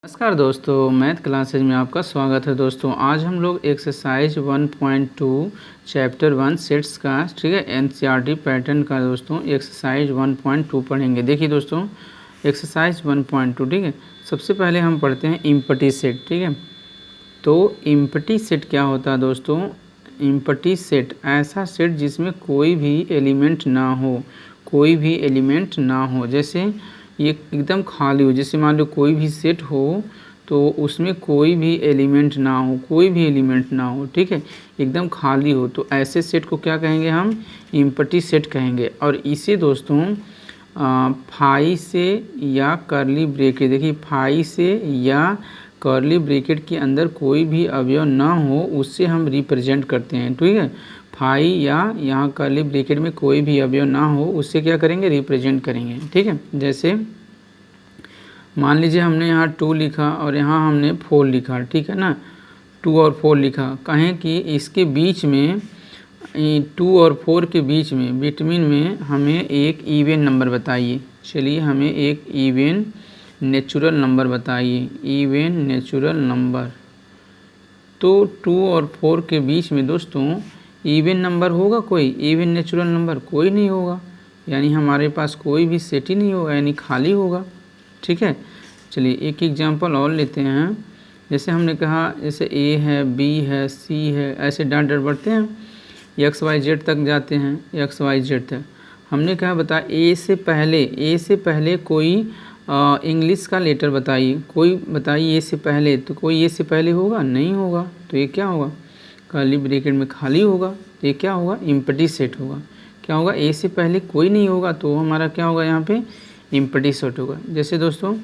नमस्कार दोस्तों, math classes में आपका स्वागत है। दोस्तों आज हम लोग एक्सरसाइज 1.2 चैप्टर 1 सेट्स का, ठीक है, एनसीईआरटी पैटर्न का दोस्तों एक्सरसाइज 1.2 पढ़ेंगे। देखिए दोस्तों, एक्सरसाइज 1.2, ठीक है। सबसे पहले हम पढ़ते हैं इम्पटी सेट, ठीक है। तो इम्पटी सेट क्या होता है दोस्तों? इम्पटी सेट ऐसा सेट जिसमें कोई भी एलिमेंट ना हो, कोई भी एलिमेंट ना हो। जैसे ये एकदम खाली हो, जैसे मान लो कोई भी सेट हो तो उसमें कोई भी एलिमेंट ना हो, कोई भी एलिमेंट ना हो, ठीक है, एकदम खाली हो, तो ऐसे सेट को क्या कहेंगे? हम इम्पटी सेट कहेंगे। और इसे दोस्तों फाई से या करली ब्रेकेट, देखिए फाई से या करली ब्रेकेट के अंदर कोई भी अवयव ना हो उससे हम रिप्रेजेंट करते हैं, ठीक है। फाई या यहाँ करली ब्रेकेट में कोई भी अवयव ना हो उससे क्या करेंगे? रिप्रेजेंट करेंगे, ठीक है। जैसे मान लीजिए हमने यहाँ 2 लिखा और यहाँ हमने 4 लिखा, ठीक है ना। 2 और 4 लिखा, कहें कि इसके बीच में 2 और 4 के बीच में बिटवीन में हमें एक इवन नंबर बताइए। चलिए हमें एक इवन नेचुरल नंबर बताइए, इवन नेचुरल नंबर। तो 2 और 4 के बीच में दोस्तों इवन नंबर होगा कोई? इवन नेचुरल नंबर कोई नहीं होगा, यानी हमारे पास कोई भी सेट ही नहीं होगा, यानी खाली होगा, ठीक है। चलिए एक एग्जांपल और लेते हैं। जैसे हमने कहा, जैसे ए है, बी है, सी है, ऐसे डाट डाट बढ़ते हैं, एक्स वाई जेड तक जाते हैं, एक्स वाई जेड तक। हमने कहा बता ए से पहले कोई इंग्लिश का लेटर बताइए, कोई बताइए ए से पहले। तो कोई ए से पहले होगा? नहीं होगा, तो ये क्या होगा? कर्ली ब्रैकेट में खाली होगा, तो ये क्या होगा? इम्पटी सेट होगा। क्या होगा? ए से पहले कोई नहीं होगा तो हमारा क्या होगा? यहाँ पे इम्पटी सेट होगा। जैसे दोस्तों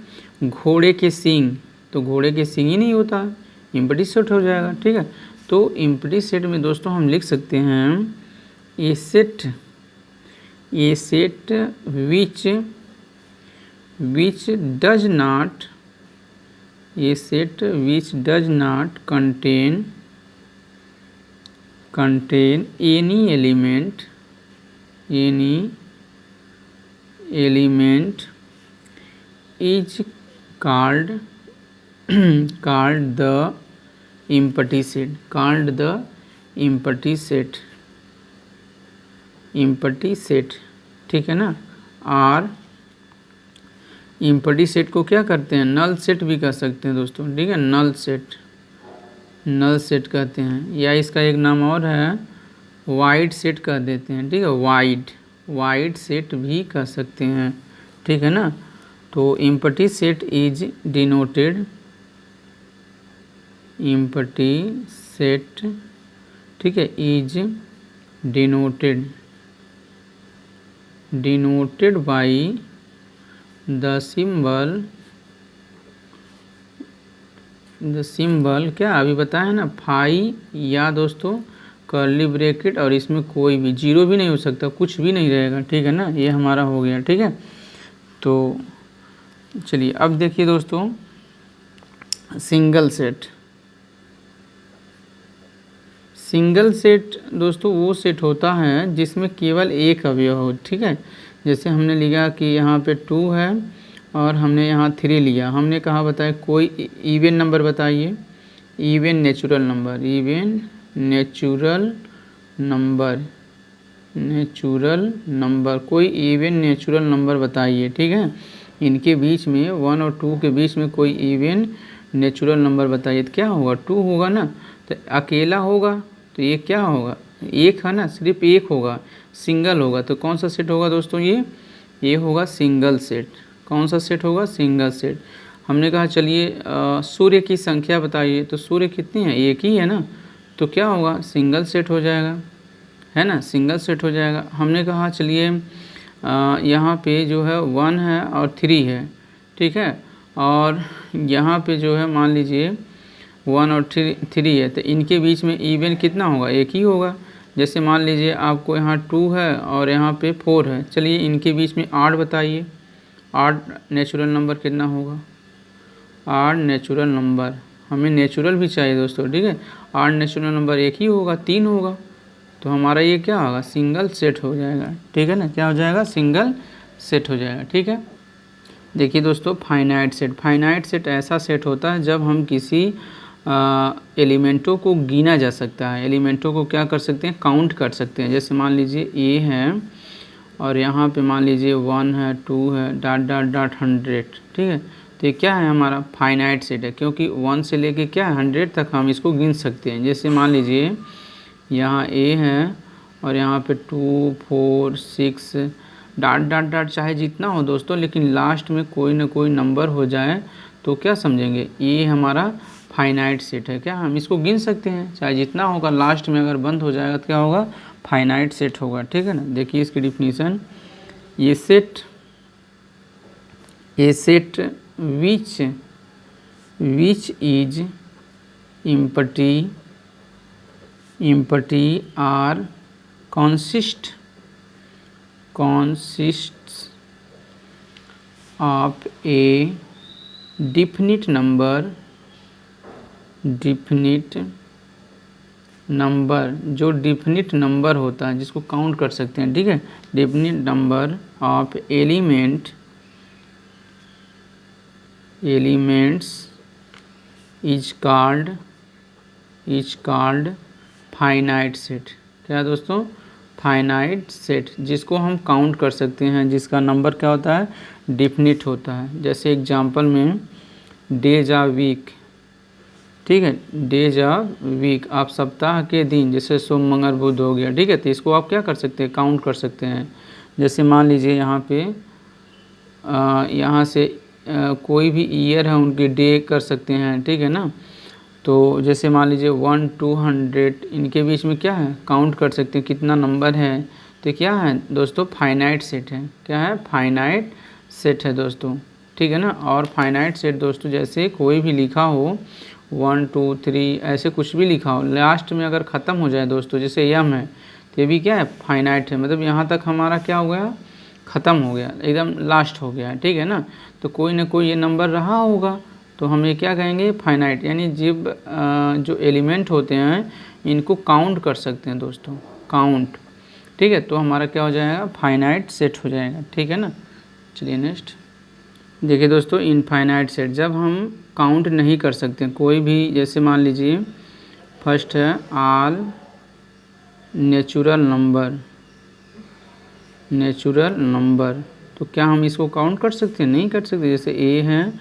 घोड़े के सींग, तो घोड़े के सींग ही नहीं होता, इम्पटी सेट हो जाएगा, ठीक है। तो इम्पटी सेट में दोस्तों हम लिख सकते हैं ए set which does not contain any element is called the empty set, ठीक है ना। और इम्पटी सेट को क्या करते हैं? नल सेट भी कर सकते हैं दोस्तों, ठीक है। नल सेट कहते हैं, या इसका एक नाम और है वाइड सेट कर देते हैं, ठीक है। वाइड सेट भी कर सकते हैं, ठीक है ना। तो empty set is denoted, empty set, ठीक है, is denoted by the symbol क्या अभी बताया है ना, फाई या दोस्तों कर्ली ब्रैकेट, और इसमें कोई भी जीरो भी नहीं हो सकता, कुछ भी नहीं रहेगा, ठीक है ना। ये हमारा हो गया, ठीक है। तो चलिए अब देखिए दोस्तों सिंगल सेट दोस्तों वो सेट होता है जिसमें केवल एक अवयव हो, ठीक है। जैसे हमने लिया कि यहाँ पे 2 है और हमने यहाँ 3 लिया, हमने कहा बताए कोई इवन नंबर बताइए, इवन नेचुरल नंबर, कोई इवन नेचुरल नंबर बताइए, ठीक है। इनके बीच में 1 और 2 के बीच में कोई इवन नेचुरल नंबर बताइए, तो क्या होगा? 2 होगा ना। तो अकेला होगा तो ये क्या होगा? एक है ना, सिर्फ एक होगा, सिंगल होगा, तो कौन सा सेट होगा दोस्तों? ये होगा सिंगल सेट। कौन सा सेट होगा? Single set. हमने कहा चलिए सूर्य की संख्या बताइए, तो सूर्य कितनी है? एक ही है ना, तो क्या होगा? सिंगल सेट हो जाएगा, है ना, सिंगल सेट हो जाएगा। हमने कहा चलिए यहाँ पे जो है 1 है और 3 है, ठीक है, और यहाँ पे जो है मान लीजिए 1 और 3 है, तो इनके बीच में इवन कितना होगा? एक ही होगा। जैसे मान लीजिए आपको यहाँ 2 है और यहाँ पे 4 है, चलिए इनके बीच में 8 बताइए, 8 नेचुरल नंबर कितना होगा? 8 नेचुरल नंबर, हमें नेचुरल भी चाहिए दोस्तों, ठीक है। 8 नेचुरल नंबर एक ही होगा, 3 होगा, तो हमारा ये क्या होगा? सिंगल सेट हो जाएगा, ठीक है ना। क्या हो जाएगा? सिंगल सेट हो जाएगा, ठीक है। देखिए दोस्तों, फाइनाइट सेट ऐसा सेट होता है जब हम किसी एलिमेंटों को गिना जा सकता है, एलिमेंटों को क्या कर सकते हैं, काउंट कर सकते हैं। जैसे मान लीजिए ए है और यहाँ पे मान लीजिए 1 है, 2 है, डॉट डॉट डॉट 100, ठीक है। तो ये क्या है, हमारा फाइनाइट सेट है, क्योंकि 1 से लेके क्या है 100 तक हम इसको गिन सकते हैं। जैसे मान लीजिए यहाँ ए है और यहाँ पे 2, 4, 6 डॉट डॉट डॉट चाहे जितना हो दोस्तों, लेकिन लास्ट में कोई ना कोई नंबर हो जाए तो क्या समझेंगे, ये हमारा फाइनाइट सेट है। क्या हम इसको गिन सकते हैं, चाहे जितना होगा, लास्ट में अगर बंद हो जाएगा तो क्या होगा, फाइनाइट सेट होगा, ठीक है ना। देखिए इसकी डिफिनीशन, ये set which is empty or consists of a definite number जो डिफिनिट नंबर होता है, जिसको काउंट कर सकते हैं, ठीक है। Definite number of elements is called finite set. क्या दोस्तों, फाइनाइट सेट, जिसको हम काउंट कर सकते हैं, जिसका नंबर क्या होता है, डिफिनिट होता है। जैसे एग्जांपल में डेज आ वीक, ठीक है, डेज आ वीक, आप सप्ताह के दिन, जैसे सोम मंगल बुध हो गया, ठीक है। तो इसको आप क्या कर सकते हैं, काउंट कर सकते हैं। जैसे मान लीजिए यहाँ पे यहाँ से कोई भी ईयर है उनकी डे कर सकते हैं, ठीक है ना। तो जैसे मान लीजिए 1 to 100, इनके बीच में क्या है, काउंट कर सकते हैं कितना नंबर है। तो क्या है दोस्तों, फाइनाइट सेट है। क्या है, फाइनाइट सेट है दोस्तों, ठीक है ना। और फाइनाइट सेट दोस्तों, जैसे कोई भी लिखा हो 1 2 3 ऐसे कुछ भी लिखा हो, लास्ट में अगर ख़त्म हो जाए दोस्तों, जैसे यम है, तो ये भी क्या है, फाइनाइट है। मतलब यहाँ तक हमारा क्या हो गया, ख़त्म हो गया, एकदम लास्ट हो गया है, ठीक है ना। तो कोई ना कोई ये नंबर रहा होगा, तो हम ये क्या कहेंगे, फाइनाइट। यानी जब जो एलिमेंट होते हैं इनको काउंट कर सकते हैं दोस्तों, काउंट, ठीक है। तो हमारा क्या हो जाएगा, फाइनाइट सेट हो जाएगा, ठीक है ना। चलिए नेक्स्ट देखिए दोस्तों, इनफाइनाइट सेट, जब हम काउंट नहीं कर सकते कोई भी, जैसे मान लीजिए फर्स्ट है ऑल नेचुरल नंबर, तो क्या हम इसको काउंट कर सकते हैं, नहीं कर सकते। जैसे ए है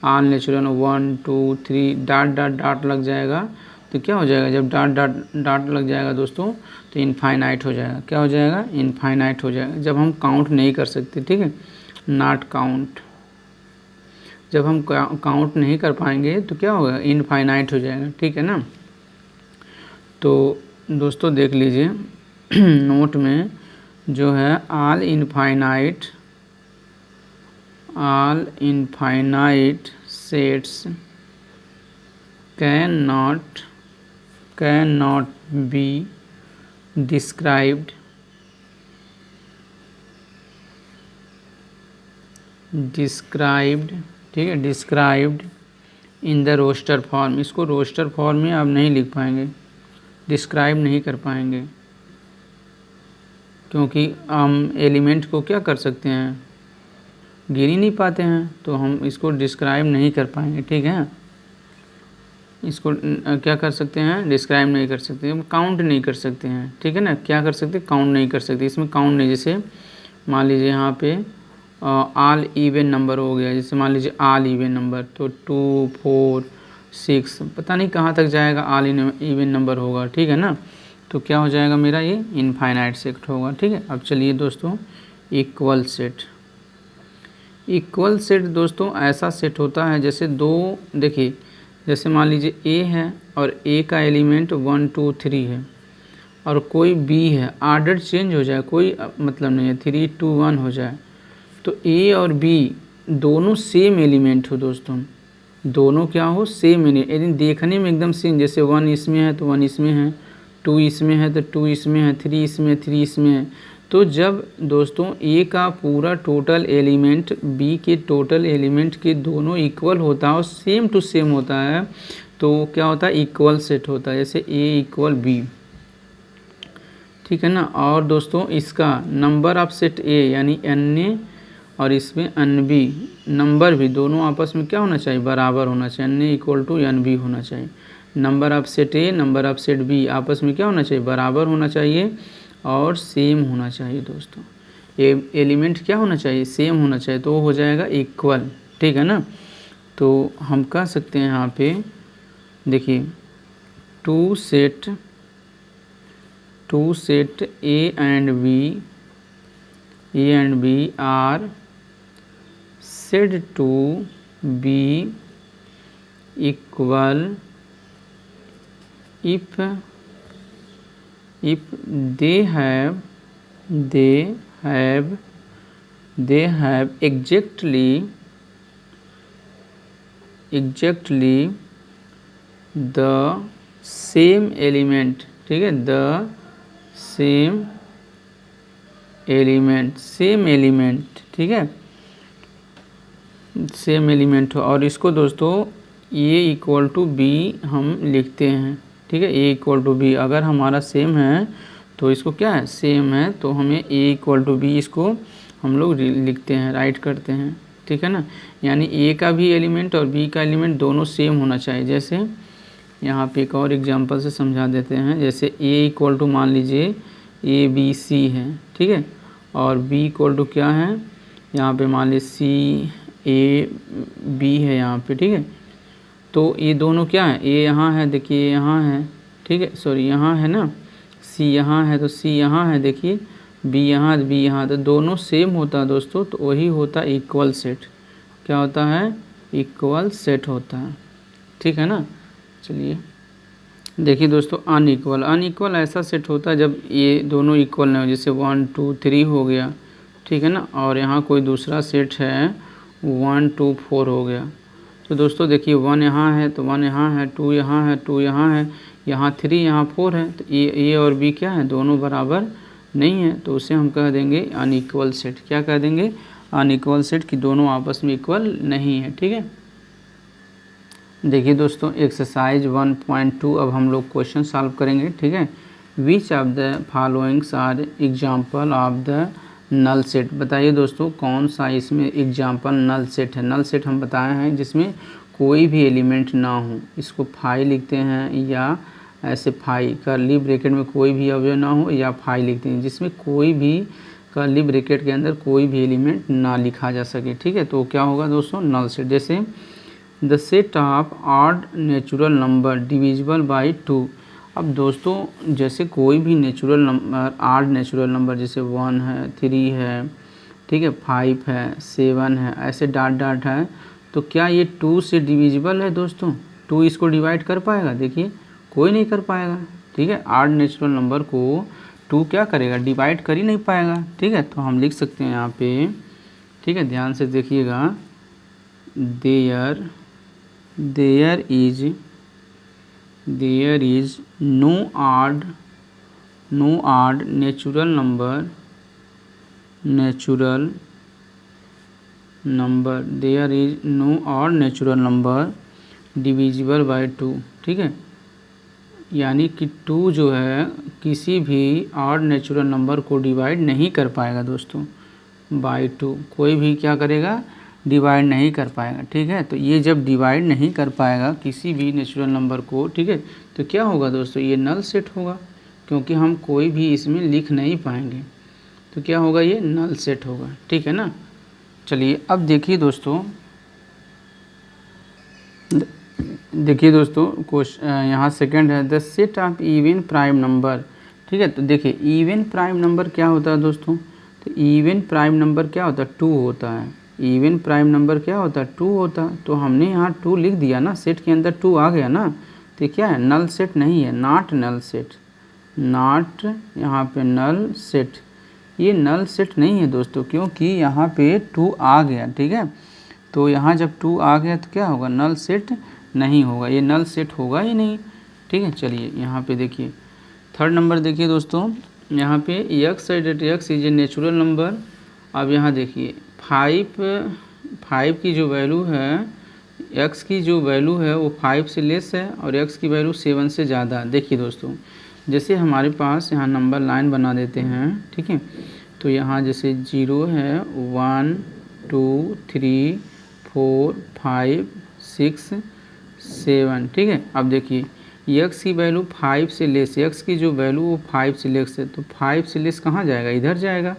all natural 1 2 3 dot dot dot लग जाएगा, तो क्या हो जाएगा, जब डॉट डॉट डॉट लग जाएगा दोस्तों, तो इनफाइनाइट हो जाएगा। क्या हो जाएगा, इनफाइनाइट हो जाएगा, जब हम काउंट नहीं कर सकते, ठीक है। नॉट काउंट, जब हम काउंट नहीं कर पाएंगे तो क्या होगा, इनफाइनाइट हो जाएगा, ठीक है ना। तो दोस्तों देख लीजिए नोट में जो है, all infinite sets cannot be described ठीक है, described in the roster form. इसको रोस्टर फॉर्म में आप नहीं लिख पाएंगे, डिस्क्राइब नहीं कर पाएंगे, क्योंकि हम एलिमेंट को क्या कर सकते हैं, गिन ही नहीं पाते हैं, तो हम इसको डिस्क्राइब नहीं कर पाएंगे, ठीक है। इसको क्या कर सकते हैं, डिस्क्राइब नहीं कर सकते, काउंट नहीं कर सकते हैं, ठीक है ना। क्या कर सकते, काउंट नहीं कर सकते, इसमें काउंट नहीं। जैसे मान लीजिए यहाँ पे ऑल इवन नंबर हो गया, जैसे मान लीजिए ऑल इवन नंबर, तो 2 4 6 पता नहीं कहाँ तक जाएगा, ऑल इवन नंबर होगा, ठीक है ना। तो क्या हो जाएगा मेरा, ये इनफाइनाइट सेट होगा, ठीक है। अब चलिए दोस्तों, इक्वल सेट दोस्तों ऐसा सेट होता है, जैसे दो, देखिए जैसे मान लीजिए ए है और ए का एलिमेंट 1 2 3 है, और कोई बी है, आर्डर चेंज हो जाए, कोई मतलब नहीं है, 3 2 1 हो जाए, तो ए और बी दोनों सेम एलिमेंट हो दोस्तों, दोनों क्या हो, सेम एलिमेंट, यदि देखने में एकदम सेम, जैसे 1 इसमें है तो 1 इसमें है, 2 इसमें है तो 2 इसमें है, 3 इसमें 3 इसमें है। तो जब दोस्तों ए का पूरा टोटल एलिमेंट बी के टोटल एलिमेंट के दोनों इक्वल होता है और सेम टू सेम होता है, तो क्या होता है, इक्वल सेट होता है। जैसे ए इक्वल बी, ठीक है ना। और दोस्तों इसका नंबर ऑफ सेट ए यानी और इसमें एन बी नंबर भी दोनों आपस में क्या होना चाहिए, बराबर होना चाहिए, n A equal to n B होना चाहिए। Number of set A number of set B आपस में क्या होना चाहिए, बराबर होना चाहिए और सेम होना चाहिए दोस्तों। एलिमेंट क्या होना चाहिए, सेम होना चाहिए, तो वो हो जाएगा इक्वल, ठीक है ना। तो हम कह सकते हैं यहाँ पे देखिए two set A and B are said to be equal if they have exactly the same element, ठीक है, the same element, ठीक है, सेम एलिमेंट हो। और इसको दोस्तों ए इक्वल टू बी हम लिखते हैं, ठीक है, ए इक्वल टू बी अगर हमारा सेम है तो इसको क्या है, सेम है, तो हमें ए इक्वल टू बी इसको हम लोग लिखते हैं, राइट करते हैं, ठीक है ना। यानी ए का भी एलिमेंट और बी का एलिमेंट दोनों सेम होना चाहिए। जैसे यहाँ पे एक और एग्जांपल से समझा देते हैं। जैसे ए इक्वल टू मान लीजिए ए बी सी है, ठीक है, और बी इक्वल टू क्या है, यहाँ पे मान लीजिए सी ए बी है यहाँ पे, ठीक है। तो ये दोनों क्या है, ए यहाँ है, देखिए यहाँ है, ठीक है, सॉरी यहाँ है ना, सी यहाँ है तो सी यहाँ है, देखिए बी यहाँ बी यहाँ, तो दोनों सेम होता है दोस्तों, तो वही होता है इक्वल सेट। क्या होता है, इक्वल सेट होता है, ठीक है ना। चलिए देखिए दोस्तों अनइक्वल ऐसा सेट होता है जब ये दोनों इक्वल नहीं हो, जैसे 1 2 3 हो गया, ठीक है ना, और यहाँ कोई दूसरा सेट है 1 2 4 हो गया। तो दोस्तों देखिए 1 यहाँ है तो 1 यहाँ है, 2 यहाँ है, 2 यहाँ है, यहाँ 3 यहाँ 4 है, तो ए और बी क्या है, दोनों बराबर नहीं है, तो उसे हम कह देंगे अनइक्वल सेट। क्या कह देंगे, अनइक्वल सेट, कि दोनों आपस में इक्वल नहीं है, ठीक है। देखिए दोस्तों एक्सरसाइज 1.2 अब हम लोग क्वेश्चन सॉल्व करेंगे, ठीक है। Which of the followings are example of the null set. बताइए दोस्तों कौन सा इसमें एग्जाम्पल नल सेट है। नल सेट हम बताए हैं जिसमें कोई भी एलिमेंट ना हो, इसको फाई लिखते हैं, या ऐसे फाई कर्ली ब्रैकेट में कोई भी अवयव ना हो, या फाई लिखते हैं जिसमें कोई भी कर्ली ब्रैकेट के अंदर कोई भी एलिमेंट ना लिखा जा सके, ठीक है। तो क्या होगा दोस्तों, नल सेट। जैसे the set of odd natural number divisible by 2। अब दोस्तों जैसे कोई भी natural number, odd natural number, जैसे 1 है, 3 है, ठीक है, 5 है, 7 है, ऐसे डॉट है, तो क्या ये 2 से डिविजिबल है दोस्तों, 2 इसको डिवाइड कर पाएगा, देखिए कोई नहीं कर पाएगा, ठीक है। ऑड नेचुरल नंबर को 2 क्या करेगा, डिवाइड कर ही नहीं पाएगा, ठीक है। तो हम लिख सकते हैं यहाँ पे, ठीक है, ध्यान से देखिएगा, there is no odd natural number there is no odd natural number divisible by 2, ठीक है। यानी कि 2 जो है किसी भी ऑड नेचुरल नंबर को डिवाइड नहीं कर पाएगा दोस्तों, बाई 2 कोई भी क्या करेगा, डिवाइड नहीं कर पाएगा, ठीक है। तो ये जब डिवाइड नहीं कर पाएगा किसी भी नेचुरल नंबर को, ठीक है, तो क्या होगा दोस्तों, ये नल सेट होगा, क्योंकि हम कोई भी इसमें लिख नहीं पाएंगे, तो क्या होगा, ये नल सेट होगा, ठीक है ना। चलिए अब देखिए दोस्तों क्वेश्चन यहाँ सेकंड है, the set of even prime number, ठीक है। तो देखिए इवन प्राइम नंबर क्या होता है दोस्तों, तो इवन प्राइम नंबर क्या होता है, 2 होता है। इवन प्राइम नंबर क्या होता है, 2 होता है। तो हमने यहाँ 2 लिख दिया ना, सेट के अंदर 2 आ गया ना, तो क्या है, नल सेट नहीं है, नॉट नल सेट, नॉट यहाँ पे नल सेट, ये नल सेट नहीं है दोस्तों, क्योंकि यहाँ पे 2 आ गया, ठीक है। तो यहाँ जब 2 आ गया तो क्या होगा, नल सेट नहीं होगा, ये नल सेट होगा ही नहीं, ठीक है। चलिए यहाँ पे देखिए थर्ड नंबर, देखिए दोस्तों यहाँ पे x is a natural number. अब यहाँ देखिए 5 की जो वैल्यू है, x की जो वैल्यू है वो 5 से लेस है और x की वैल्यू 7 से ज़्यादा। देखिए दोस्तों जैसे हमारे पास यहाँ नंबर लाइन बना देते हैं, ठीक है। तो यहाँ जैसे 0 है, 1 2 3 4 5 6 7, ठीक है। अब देखिए x की वैल्यू 5 से लेस, x की जो वैल्यू वो 5 से लेस है, तो 5 से लेस कहाँ जाएगा, इधर जाएगा,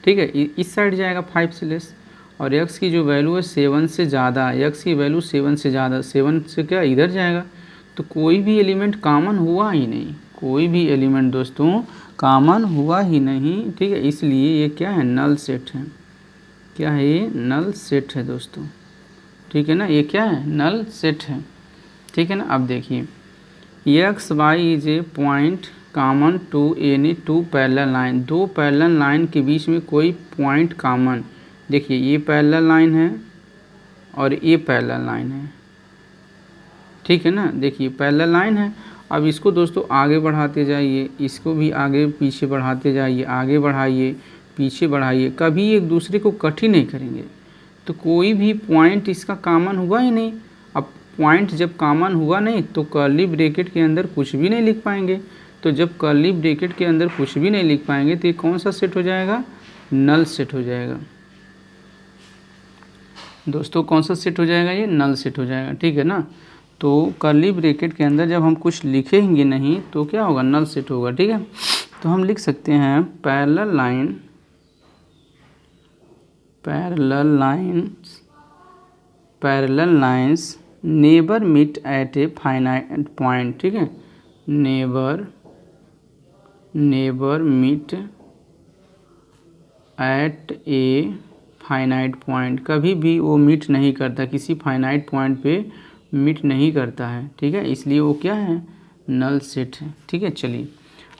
ठीक है, इस साइड जाएगा 5 से लेस। और x की जो वैल्यू है 7 से ज़्यादा, x की वैल्यू 7 से ज़्यादा, 7 से क्या इधर जाएगा। तो कोई भी एलिमेंट कॉमन हुआ ही नहीं, कोई भी एलिमेंट दोस्तों कॉमन हुआ ही नहीं, ठीक है। इसलिए ये क्या है, नल सेट है। क्या है ये, नल सेट है दोस्तों, ठीक है ना। ये क्या है, नल सेट है, ठीक है ना। अब देखिए x y is a point common to any two parallel line, दो पैरेलल लाइन के बीच में कोई पॉइंट कॉमन, देखिए ये पैरेलल लाइन है और ये पैरेलल लाइन है, ठीक है ना। देखिए पैरेलल लाइन है, अब इसको दोस्तों आगे बढ़ाते जाइए, इसको भी आगे पीछे बढ़ाते जाइए, आगे बढ़ाइए पीछे बढ़ाइए, कभी एक दूसरे को कट ही नहीं करेंगे, तो कोई भी पॉइंट इसका कॉमन हुआ ही नहीं। अब पॉइंट जब कॉमन हुआ नहीं तो कर्ली ब्रैकेट के अंदर कुछ भी नहीं लिख पाएंगे, तो जब कर्ली ब्रैकेट के अंदर कुछ भी नहीं लिख पाएंगे तो ये कौन सा सेट हो जाएगा, नल सेट हो जाएगा दोस्तों। कौन सा सेट हो जाएगा, ये नल सेट हो जाएगा, ठीक है ना। तो कर्ली ब्रैकेट के अंदर जब हम कुछ लिखेंगे नहीं तो क्या होगा, नल सेट होगा, ठीक है। तो हम लिख सकते हैं parallel lines neither meet at a finite point, ठीक है। Neither meet at a finite point, कभी भी वो मीट नहीं करता, किसी फाइनाइट पॉइंट पे मीट नहीं करता है, ठीक है। इसलिए वो क्या है, नल सेट है, ठीक है। चलिए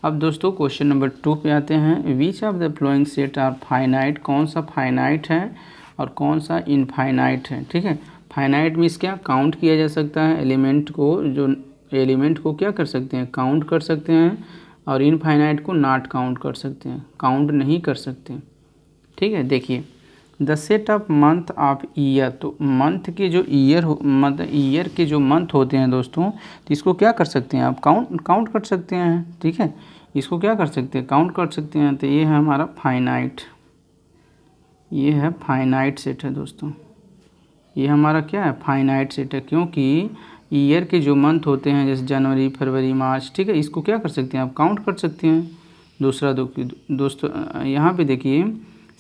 अब दोस्तों क्वेश्चन नंबर 2 पे आते हैं। Which of the following set are finite, कौन सा फाइनाइट है और कौन सा इनफाइनाइट है, ठीक है। फाइनाइट मीन्स क्या, काउंट किया जा सकता है एलिमेंट को, जो एलिमेंट को क्या कर सकते हैं, काउंट कर सकते हैं, और इनफाइनाइट को नॉट काउंट कर सकते हैं, काउंट नहीं कर सकते, ठीक है। देखिए the set of month of year, तो मंथ के जो ईयर मतलब ईयर के जो मंथ होते हैं दोस्तों, तो इसको क्या कर सकते हैं आप, काउंट कर सकते हैं, ठीक है। इसको क्या कर सकते हैं, काउंट कर सकते हैं। तो ये है हमारा फाइनाइट, ये है फाइनाइट सेट है दोस्तों, ये हमारा क्या है, फाइनाइट सेट है, क्योंकि ईयर के जो मंथ होते हैं जैसे जनवरी फरवरी मार्च, ठीक है, इसको क्या कर सकते हैं आप, काउंट कर सकते हैं। दूसरा दोस्तों यहाँ पे देखिए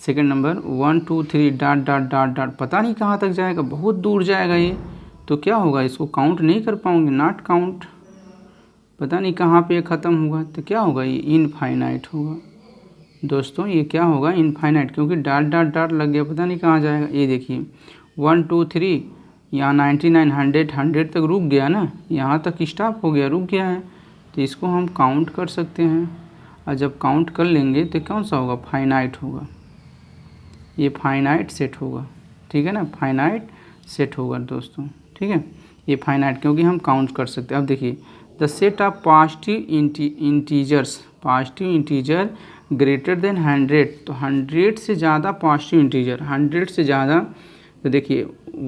second number 1 2 3 dot dot dot dot, पता नहीं कहाँ तक जाएगा, बहुत दूर जाएगा ये, तो क्या होगा, इसको काउंट नहीं कर पाओगे, नॉट काउंट, पता नहीं कहाँ पे ख़त्म होगा, तो क्या होगा, ये इनफाइनाइट होगा दोस्तों। ये क्या होगा, इनफाइनाइट, क्योंकि डॉट डॉट डॉट लग गया, पता नहीं कहाँ जाएगा। ये देखिए 1 2 3 यहाँ 99 100 तक रुक गया ना, यहाँ तक स्टॉप हो गया, रुक गया है, तो इसको हम काउंट कर सकते हैं, और जब काउंट कर लेंगे तो कौन सा होगा, फाइनाइट होगा, ये फाइनाइट सेट होगा, ठीक है ना, फाइनाइट सेट होगा दोस्तों, ठीक है। ये फाइनाइट क्योंकि हम काउंट कर सकते हैं। अब देखिए the set of positive integer greater than 100, तो 100 से ज़्यादा पॉजिटिव इंटीजर, 100 से ज़्यादा, तो देखिए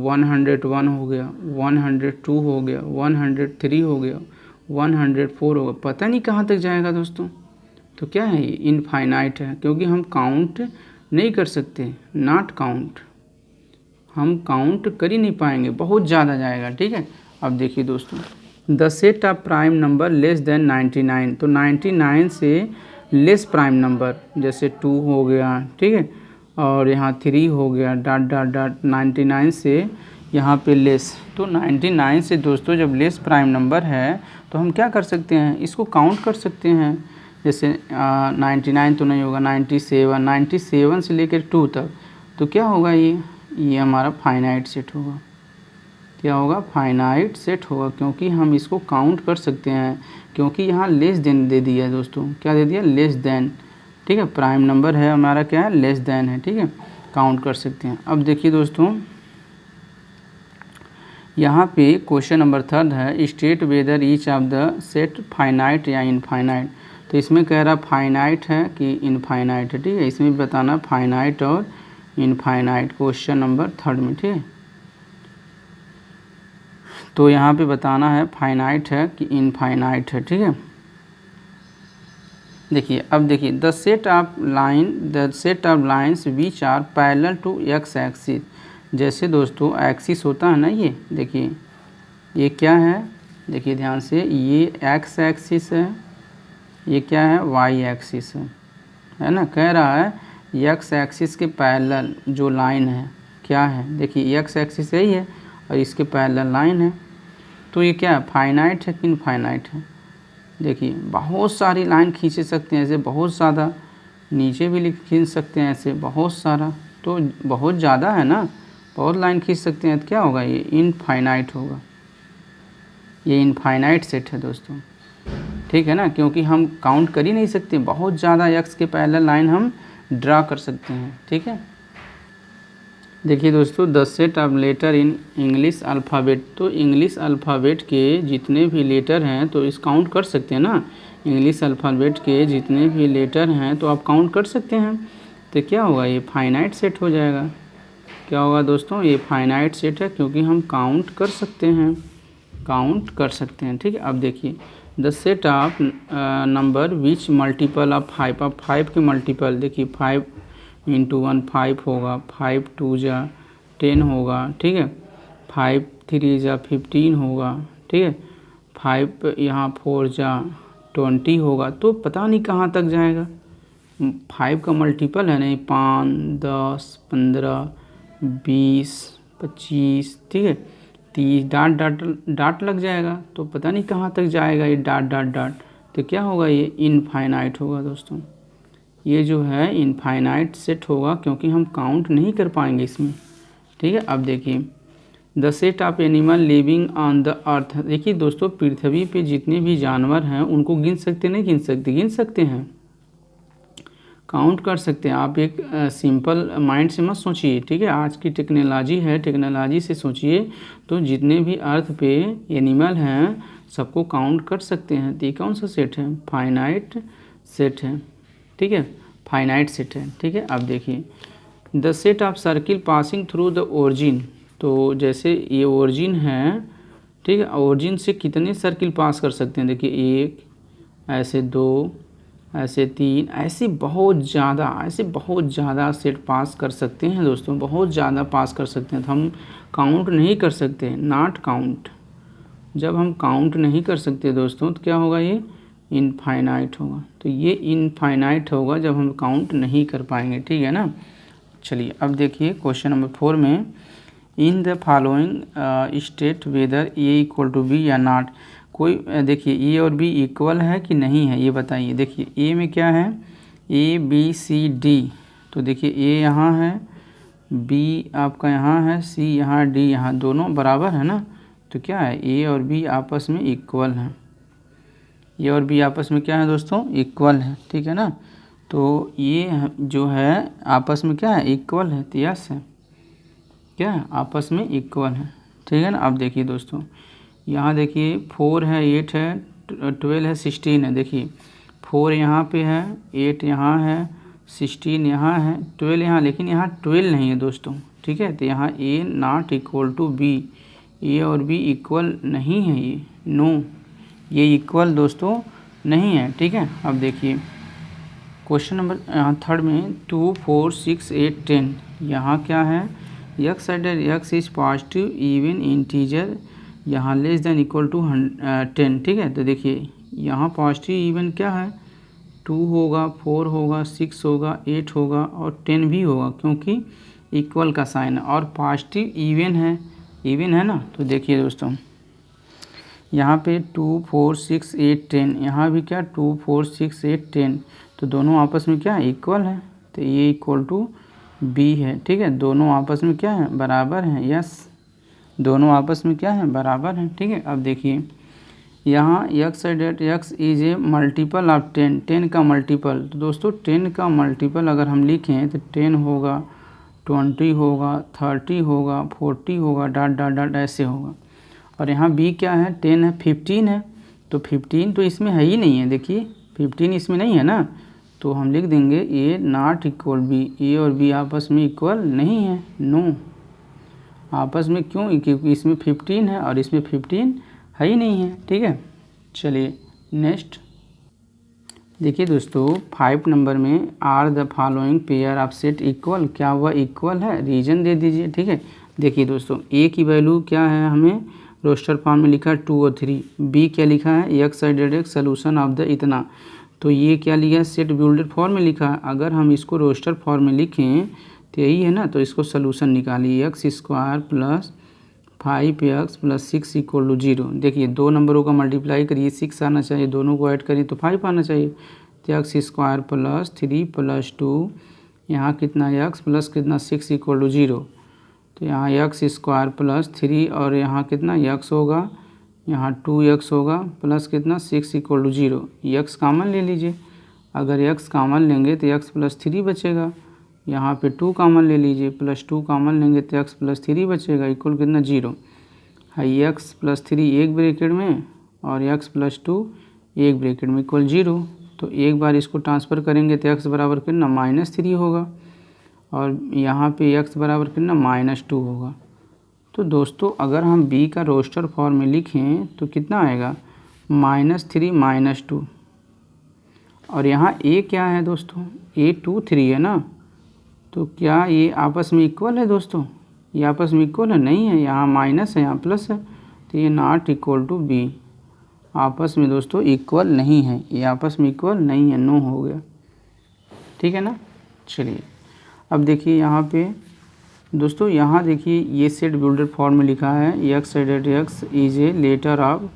101 हो गया, 102 हो गया, 103 हो गया, 104 होगा, पता नहीं कहाँ तक जाएगा दोस्तों। तो क्या है, ये इनफाइनाइट है, क्योंकि हम काउंट नहीं कर सकते, नॉट काउंट, हम काउंट कर ही नहीं पाएंगे, बहुत ज़्यादा जाएगा, ठीक है। अब देखिए दोस्तों the set of prime number less than 99, तो 99 से लेस प्राइम नंबर, जैसे 2 हो गया, ठीक है, और यहाँ 3 हो गया, डॉट डॉट डॉट 99 से यहाँ पे लेस, तो 99 से दोस्तों जब लेस प्राइम नंबर है तो हम क्या कर सकते हैं, इसको काउंट कर सकते हैं। जैसे 99 तो नहीं होगा, 97 से लेकर 2 तक, तो क्या होगा, ये हमारा फाइनाइट सेट होगा, क्या होगा, फाइनाइट सेट होगा, क्योंकि हम इसको काउंट कर सकते हैं, क्योंकि यहाँ लेस देन दे दिया है दोस्तों, क्या दे दिया, लेस देन, ठीक है, प्राइम नंबर है हमारा, क्या है, लेस देन है, ठीक है, काउंट कर सकते हैं। अब देखिए दोस्तों यहाँ पे क्वेश्चन नंबर 3 है, state whether each of the set finite या इनफाइनाइट, तो इसमें कह रहा फाइनाइट है कि इनफाइनाइट है, ठीक है, इसमें भी बताना फाइनाइट और इनफाइनाइट, क्वेश्चन नंबर 3 में, ठीक है। तो यहाँ पे बताना है फाइनाइट है कि इनफाइनाइट है, ठीक है। देखिए अब देखिए the set of lines which are parallel to x axis. जैसे दोस्तों एक्सिस होता है ना, ये देखिए ये क्या है, देखिए ध्यान से, ये एक्स एक्सिस है, ये क्या है, वाई एक्सिस है ना। कह रहा है एक्स एक्सिस के पैरेलल जो लाइन है क्या है, देखिए एक्स एक्सिस यही है और इसके पैरेलल लाइन है। तो ये क्या है, फाइनाइट है कि इनफाइनाइट है। देखिए बहुत सारी लाइन खींच सकते हैं ऐसे, बहुत ज़्यादा, नीचे भी खींच सकते हैं ऐसे बहुत सारा, तो बहुत ज़्यादा है ना, बहुत लाइन खींच सकते हैं, तो क्या होगा, ये इनफाइनाइट होगा। ये इनफाइनाइट सेट है दोस्तों, ठीक है ना, क्योंकि हम काउंट कर ही नहीं सकते, बहुत ज़्यादा एक्स के पैरेलल लाइन हम ड्रा कर सकते हैं, ठीक है। देखिए दोस्तों the set of letter in English alphabet, तो इंग्लिश अल्फ़ाबेट के जितने भी लेटर हैं तो इस काउंट कर सकते हैं ना, इंग्लिश अल्फ़ाबेट के जितने भी लेटर हैं तो आप काउंट कर सकते हैं। तो क्या होगा, ये फाइनाइट सेट हो जाएगा। क्या होगा दोस्तों, ये फाइनाइट सेट है क्योंकि हम काउंट कर सकते हैं, काउंट कर सकते हैं, ठीक है। अब देखिए the set of number which multiple of 5, अब 5 के मल्टीपल देखिए 5 इंटू 1 5 होगा, 5 2 जा 10 होगा, ठीक है, 5 3 जा 15 होगा, ठीक है, 5 यहाँ 4 जा 20 होगा। तो पता नहीं कहाँ तक जाएगा, 5 का मल्टीपल है नहीं, 5 10 15 20 25, ठीक है, 30 डाट लग जाएगा, तो पता नहीं कहाँ तक जाएगा ये डाट। तो क्या होगा, ये इनफाइनाइट होगा दोस्तों, ये जो है इनफाइनाइट सेट होगा क्योंकि हम काउंट नहीं कर पाएंगे इसमें, ठीक है। अब देखिए the set of animal living on the earth, देखिए दोस्तों पृथ्वी पे जितने भी जानवर हैं उनको गिन सकते नहीं गिन सकते, गिन सकते हैं, काउंट कर सकते हैं। आप एक सिंपल माइंड से मत सोचिए, ठीक है, आज की टेक्नोलॉजी है, टेक्नोलॉजी से सोचिए, तो जितने भी अर्थ पे एनिमल हैं सबको काउंट कर सकते हैं। तो ये कौन सा सेट है, फाइनाइट सेट है, ठीक है, फाइनाइट सेट है, ठीक है। अब देखिए the set of circle passing through the origin, तो जैसे ये ओरिजिन है, ठीक है, ओरिजिन से कितने सर्किल पास कर सकते हैं, देखिए 1, ऐसे 2, ऐसे 3, ऐसे बहुत ज़्यादा सेट पास कर सकते हैं दोस्तों, बहुत ज़्यादा पास कर सकते हैं। तो हम काउंट नहीं कर सकते, नॉट काउंट। जब हम काउंट नहीं कर सकते दोस्तों तो क्या होगा, ये इनफाइनाइट होगा। तो ये इनफाइनाइट होगा जब हम काउंट नहीं कर पाएंगे, ठीक है ना। चलिए अब देखिए क्वेश्चन नंबर 4 में, in the following state whether A equal to B या नॉट। कोई देखिए ए और बी इक्वल है कि नहीं है ये बताइए। देखिए ए में क्या है, ए बी सी डी, तो देखिए ए यहाँ है, बी आपका यहाँ है, सी यहाँ, डी यहाँ, दोनों बराबर है ना। तो क्या है, ए और बी आपस में इक्वल हैं, ए और बी आपस में क्या है दोस्तों, इक्वल है, ठीक है ना। तो ये जो है आपस में क्या है, इक्वल है, तो यस है, क्या है, आपस में इक्वल है, ठीक है ना। अब देखिए दोस्तों यहाँ देखिए 4 है, 8 है, 12 है, 16 है। देखिए 4 यहाँ पे है, 8 यहाँ है, 16 यहाँ है, 12 यहाँ, लेकिन यहाँ 12 नहीं है दोस्तों, ठीक है। तो यहाँ ए नॉट इक्वल टू बी, ए और बी इक्वल नहीं है, ये नो, ये इक्वल दोस्तों नहीं है, ठीक है। अब देखिए क्वेश्चन नंबर 3 में 2 4 6 8 10, यहाँ क्या है, x sided x is positive even integer, यहाँ लेस देन इक्वल टू 10, ठीक है। तो देखिए यहाँ पॉजिटिव इवन क्या है, 2 होगा, 4 होगा, 6 होगा, 8 होगा और 10 भी होगा, क्योंकि इक्वल का साइन है और पॉजिटिव इवन है ना। तो देखिए दोस्तों यहाँ पे 2 4 6 8 10, यहाँ भी क्या 2 4 6 8 10, तो दोनों आपस में क्या इक्वल है, तो ये इक्वल टू बी है, ठीक है। दोनों आपस में क्या है, बराबर हैं, यस, दोनों आपस में क्या है, बराबर हैं, ठीक है। अब देखिए यहाँ x sided x is A multiple of 10, 10 का मल्टीपल, तो दोस्तों 10 का मल्टीपल अगर हम लिखें तो 10 होगा, 20 होगा, 30 होगा, 40 होगा, डाट ऐसे होगा। और यहाँ बी क्या है, 10 है, 15 है, तो 15 तो इसमें है ही नहीं है, देखिए 15 इसमें नहीं है ना, तो हम लिख देंगे ए नॉट इक्वल बी, ए और बी आपस में इक्वल नहीं है, नो, आपस में क्यों, क्योंकि इसमें 15 है और इसमें 15 है ही नहीं है, ठीक है। चलिए नेक्स्ट देखिए दोस्तों 5 नंबर में are the following pair of set equal, क्या वह इक्वल है, रीजन दे दीजिए। ठीक है, देखिए दोस्तों ए की वैल्यू क्या है, हमें रोस्टर फॉर्म में लिखा है 2 और 3, बी क्या लिखा है x sided x solution of the इतना, तो ये क्या लिखा है सेट बिल्डर फॉर्म में लिखा है। अगर हम इसको रोस्टर फॉर्म में लिखें तो यही है ना, तो इसको सोल्यूशन निकालिए x square plus 5x plus 6 equal to 0। देखिए 2 नंबरों का मल्टीप्लाई करिए 6 आना चाहिए, दोनों को ऐड करिए तो 5 आना चाहिए। तो एक्स स्क्वायर प्लस 3 प्लस 2, यहाँ कितना x प्लस कितना 6 इक्वल टू 0। तो यहाँ एक्स स्क्वायर प्लस 3 और यहाँ कितना x होगा, यहाँ 2x होगा प्लस कितना 6 इक्वल टू 0। x कॉमन ले लीजिए, अगर x कॉमन लेंगे तो x प्लस 3 बचेगा, यहाँ पे 2 कॉमन ले लीजिए, प्लस 2 कॉमन लेंगे तो x प्लस 3 बचेगा इक्वल कितना 0 है। x प्लस 3 एक ब्रैकेट में और x प्लस 2 एक ब्रैकेट में इक्वल 0। तो एक बार इसको ट्रांसफ़र करेंगे तो x बराबर कितना -3 होगा और यहाँ पे x बराबर कितना -2 होगा। तो दोस्तों अगर हम b का रोस्टर फॉर्म में लिखें तो कितना आएगा -3 -2, और यहाँ a क्या है दोस्तों, a 2 3 है ना, तो क्या ये आपस में इक्वल है दोस्तों, ये आपस में इक्वल है, नहीं है, यहाँ माइनस है यहाँ प्लस है, तो ये नॉट इक्वल टू बी, आपस में दोस्तों इक्वल नहीं है, ये आपस में इक्वल नहीं है, नो हो गया। ठीक है ना, चलिए अब देखिए यहाँ पे दोस्तों, यहाँ देखिए ये सेट बिल्डर फॉर्म में लिखा है x sided x is a letter of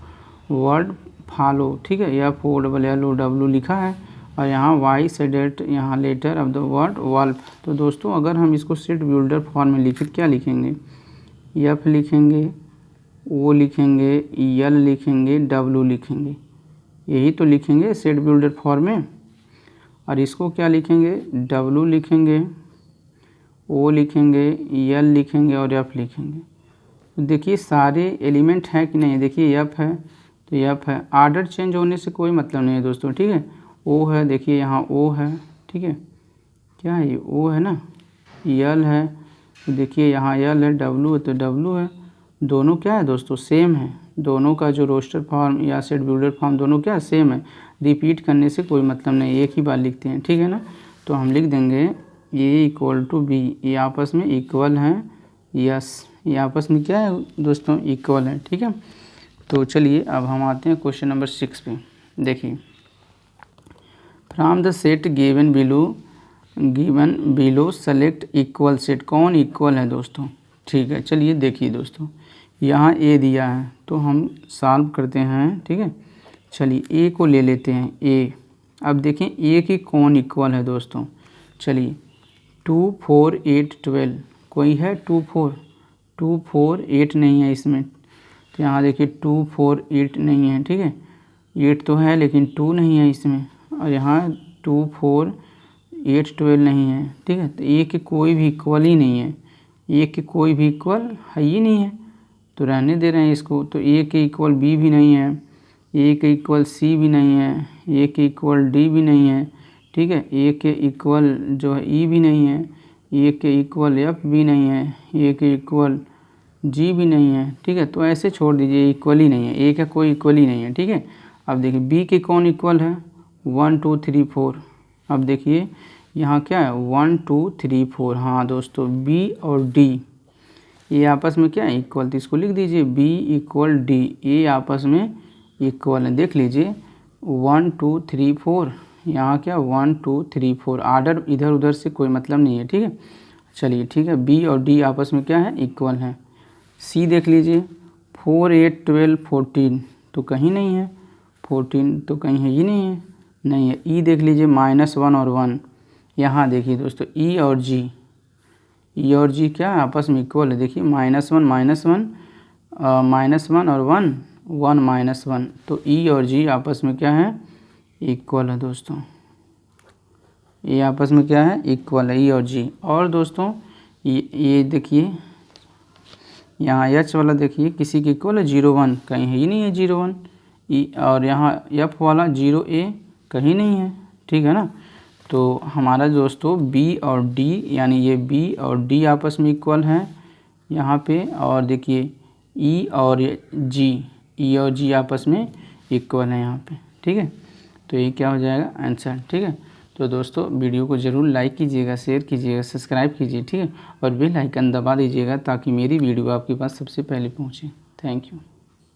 word follow. ठीक है, F O double L O W लिखा है और यहाँ वाई साइडेड यहाँ letter of the word wolf. तो दोस्तों अगर हम इसको सेट बिल्डर फॉर्म में लिखें क्या लिखेंगे, एफ लिखेंगे, ओ लिखेंगे, यल लिखेंगे, डब्ल्यू लिखेंगे, यही तो लिखेंगे सेट बिल्डर फॉर्म में। और इसको क्या लिखेंगे, डब्ल्यू लिखेंगे, ओ लिखेंगे, यल लिखेंगे और एफ लिखेंगे। तो देखिए सारे एलिमेंट हैं कि नहीं, देखिए एफ है तो एफ है, आर्डर चेंज होने से कोई मतलब नहीं है दोस्तों। ठीक है, ओ है, देखिए यहाँ ओ है, ठीक है, क्या है ये ओ है ना, यल है, तो देखिए यहाँ यल है, डब्ल्यू है तो डब्ल्यू है, दोनों क्या है दोस्तों सेम है, दोनों का जो रोस्टर फॉर्म या सेट बिल्डर फॉर्म दोनों क्या है सेम है, रिपीट करने से कोई मतलब नहीं, एक ही बार लिखते हैं। ठीक है ना, तो हम लिख देंगे ए इक्वल टू बी, ये आपस में इक्वल हैं, यस ये आपस में क्या है दोस्तों इक्वल है। ठीक है, तो चलिए अब हम आते हैं क्वेश्चन नंबर 6 पे। देखिए from the set given below select equal set, कौन इक्वल है दोस्तों। ठीक है, चलिए देखिए दोस्तों यहाँ ए दिया है तो हम सॉल्व करते हैं। ठीक है, चलिए ए को ले लेते हैं ए। अब देखें ए की कौन इक्वल है दोस्तों, चलिए 2 4 8 12 कोई है 2 4 8 नहीं है इसमें, तो यहाँ देखिए 2 4 8 नहीं है। ठीक है, 8 तो है लेकिन 2 नहीं है इसमें, और यहाँ 2 4 8 12 नहीं है। ठीक है, तो ए के कोई भी इक्वल ही नहीं है, ए के कोई भी इक्वल है ही नहीं है, तो रहने दे रहे हैं इसको। तो ए के इक्वल बी भी नहीं है, ए के इक्वल सी भी नहीं है, ए के इक्वल डी भी नहीं है। ठीक है, ए के इक्वल जो है ई भी नहीं है, ए के इक्वल एफ भी नहीं है, ए के इक्वल जी भी नहीं है। ठीक है, तो ऐसे छोड़ दीजिए, इक्वल ही नहीं है, ए का कोई इक्वल ही नहीं है। ठीक है, अब देखिए बी के कौन इक्वल है 1 2 3 4। अब देखिए यहाँ क्या है 1 2 3 4, हाँ दोस्तों बी और डी ये आपस में क्या है इक्वल, तो इसको लिख दीजिए बी इक्वल डी, ये आपस में इक्वल है। देख लीजिए 1 2 3 4, यहाँ क्या 1 2 3 4, आर्डर इधर उधर से कोई मतलब नहीं है। ठीक है, चलिए ठीक है, बी और डी आपस में क्या है इक्वल है। सी देख लीजिए 4 8 12 14 तो कहीं नहीं है, 14 तो कहीं है ही नहीं है। ई देख लीजिए -1 और 1, यहाँ देखिए दोस्तों ई और जी क्या है आपस में इक्वल है। देखिए -1 और 1 1 -1, तो ई और जी आपस में क्या है इक्वल है दोस्तों, ये आपस में क्या है इक्वल है ई और जी। और दोस्तों ये देखिए यहाँ एच वाला देखिए किसी के इक्वल है 0 1, कहीं है ही नहीं है 0 1 ई, और यहाँ एफ वाला 0 A कहीं नहीं है। ठीक है ना, तो हमारा दोस्तों बी और डी यानी ये बी और डी आपस में इक्वल हैं यहाँ पे, और देखिए ई और जी आपस में इक्वल है यहाँ पे। ठीक है, तो ये क्या हो जाएगा आंसर। ठीक है, तो दोस्तों वीडियो को ज़रूर लाइक कीजिएगा, शेयर कीजिएगा, सब्सक्राइब कीजिए। ठीक है, और बेल आइकन दबा दीजिएगा ताकि मेरी वीडियो आपके पास सबसे पहले पहुँचे। Thank you.